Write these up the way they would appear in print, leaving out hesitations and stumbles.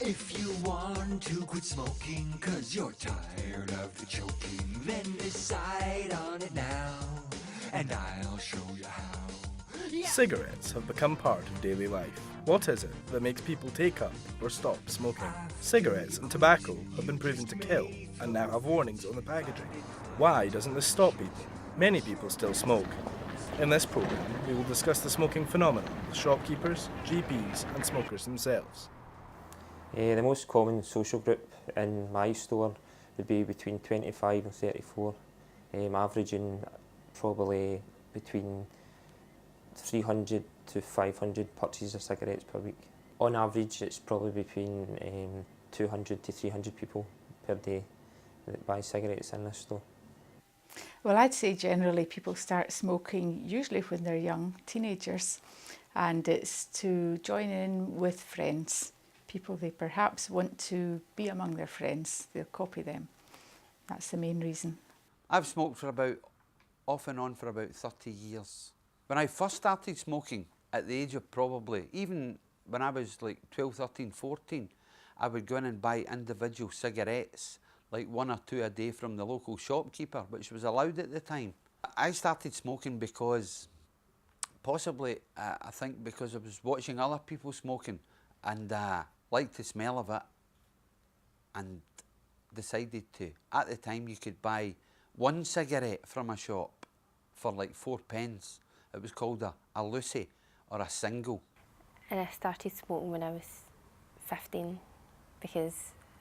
If you want to quit smoking 'cause you're tired of the choking, then decide on it now, and I'll show you how. Cigarettes have become part of daily life. What is it that makes people take up or stop smoking? Cigarettes and tobacco have been proven to kill and now have warnings on the packaging. Why doesn't this stop people? Many people still smoke. In this programme, we will discuss the smoking phenomenon with shopkeepers, GPs and smokers themselves. The most common social group in my store would be between 25 and 34, averaging probably between 300 to 500 purchases of cigarettes per week. On average, it's probably between 200 to 300 people per day that buy cigarettes in this store. Well, I'd say generally people start smoking usually when they're young, teenagers, and it's to join in with friends, people they perhaps want to be among their friends, they'll copy them. That's the main reason. I've smoked for off and on for about 30 years. When I first started smoking, at the age of probably, even when I was like 12, 13, 14, I would go in and buy individual cigarettes, like 1 or 2 a day from the local shopkeeper, which was allowed at the time. I started smoking because, possibly, I think because I was watching other people smoking and liked the smell of it and decided to. At the time you could buy 1 cigarette from a shop for like 4 pence. It was called a Lucy or a single. And I started smoking when I was 15 because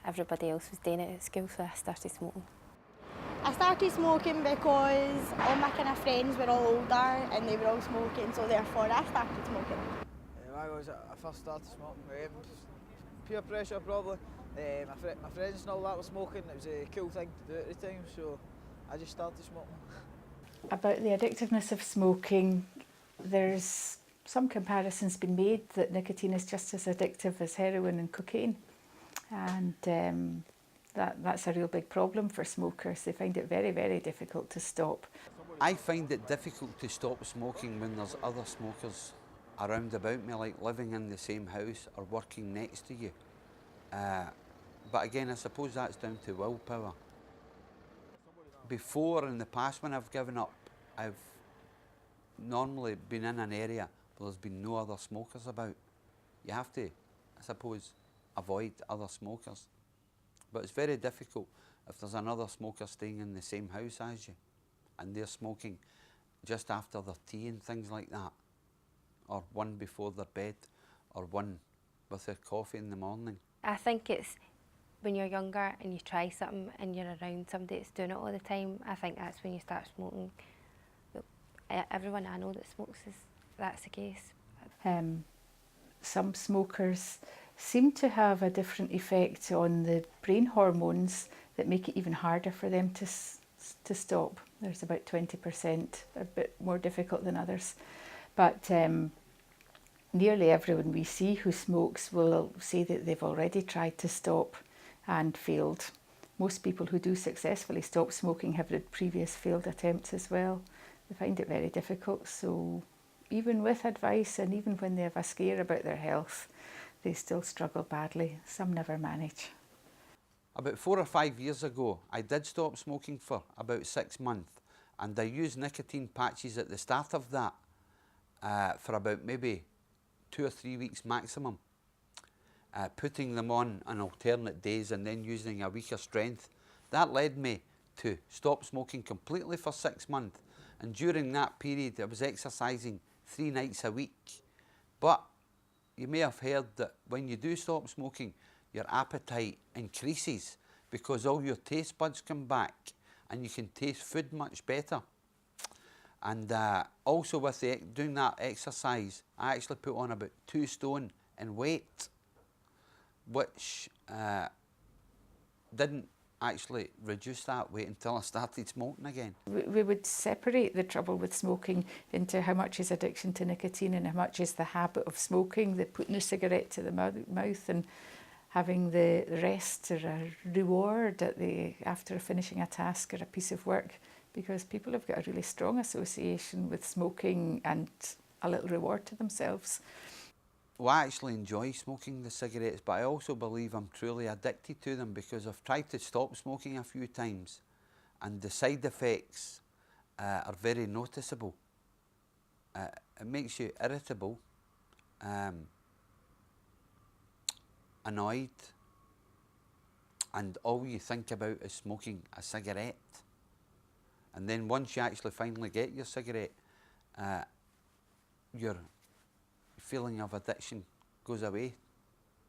everybody else was doing it at school, so I started smoking. I started smoking because all my kind of friends were all older and they were all smoking, so therefore I started smoking. I first started smoking, peer pressure probably. My friends and all that were smoking, it was a cool thing to do at the time, so I just started smoking. About the addictiveness of smoking, there's some comparisons been made that nicotine is just as addictive as heroin and cocaine, and that's a real big problem for smokers. They find it very, very difficult to stop. I find it difficult to stop smoking when there's other smokers around about me, like living in the same house or working next to you. But again, I suppose that's down to willpower. Before, in the past, when I've given up, I've normally been in an area where there's been no other smokers about. You have to, I suppose, avoid other smokers. But it's very difficult if there's another smoker staying in the same house as you and they're smoking just after their tea and things like that, or one before their bed, or one with their coffee in the morning. I think it's when you're younger and you try something and you're around somebody that's doing it all the time, I think that's when you start smoking. Everyone I know that smokes, that's the case. Some smokers seem to have a different effect on the brain hormones that make it even harder for them to stop. There's about 20%, a bit more difficult than others. But nearly everyone we see who smokes will say that they've already tried to stop and failed. Most people who do successfully stop smoking have had previous failed attempts as well. They find it very difficult, so even with advice and even when they have a scare about their health, they still struggle badly. Some never manage. About 4 or 5 years ago, I did stop smoking for about 6 months, and I used nicotine patches at the start of that for about maybe 2 or 3 weeks maximum. Putting them on alternate days and then using a weaker strength. That led me to stop smoking completely for 6 months, and during that period I was exercising 3 nights a week. But you may have heard that when you do stop smoking, your appetite increases because all your taste buds come back and you can taste food much better. And also with doing that exercise, I actually put on about 2 stone in weight, which didn't actually reduce that weight until I started smoking again. We would separate the trouble with smoking into how much is addiction to nicotine and how much is the habit of smoking, the putting a cigarette to the mouth and having the rest or a reward after finishing a task or a piece of work, because people have got a really strong association with smoking and a little reward to themselves. Well, I actually enjoy smoking the cigarettes, but I also believe I'm truly addicted to them because I've tried to stop smoking a few times and the side effects are very noticeable. It makes you irritable, annoyed, and all you think about is smoking a cigarette. And then once you actually finally get your cigarette, your feeling of addiction goes away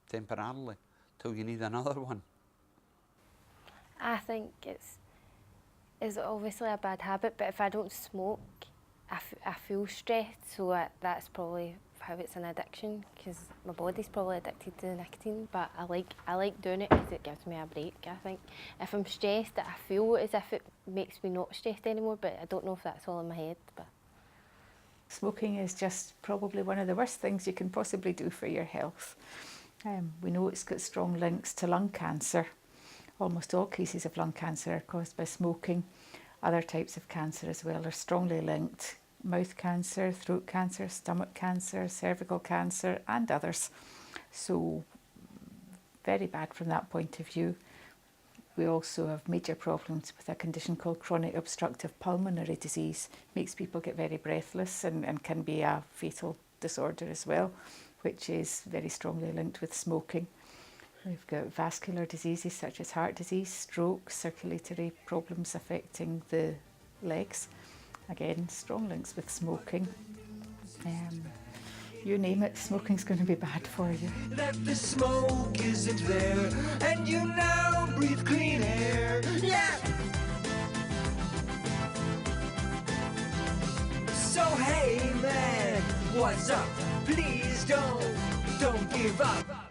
temporarily till you need another one. I think it's obviously a bad habit, but if I don't smoke, I feel stressed, so that's probably how it's an addiction, because my body's probably addicted to the nicotine, but I like doing it because it gives me a break. I think if I'm stressed, I feel as if it makes me not stressed anymore, but I don't know if that's all in my head. But smoking is just probably one of the worst things you can possibly do for your health. We know it's got strong links to lung cancer. Almost all cases of lung cancer are caused by smoking. Other types of cancer as well are strongly linked. Mouth cancer, throat cancer, stomach cancer, cervical cancer and others. So very bad from that point of view. We also have major problems with a condition called chronic obstructive pulmonary disease. Makes people get very breathless and can be a fatal disorder as well, which is very strongly linked with smoking. We've got vascular diseases such as heart disease, stroke, circulatory problems affecting the legs. Again, strong links with smoking. You name it, smoking's going to be bad for you. That the smoke isn't there, and you now breathe clean air. Yeah! So hey man, what's up? Please don't give up.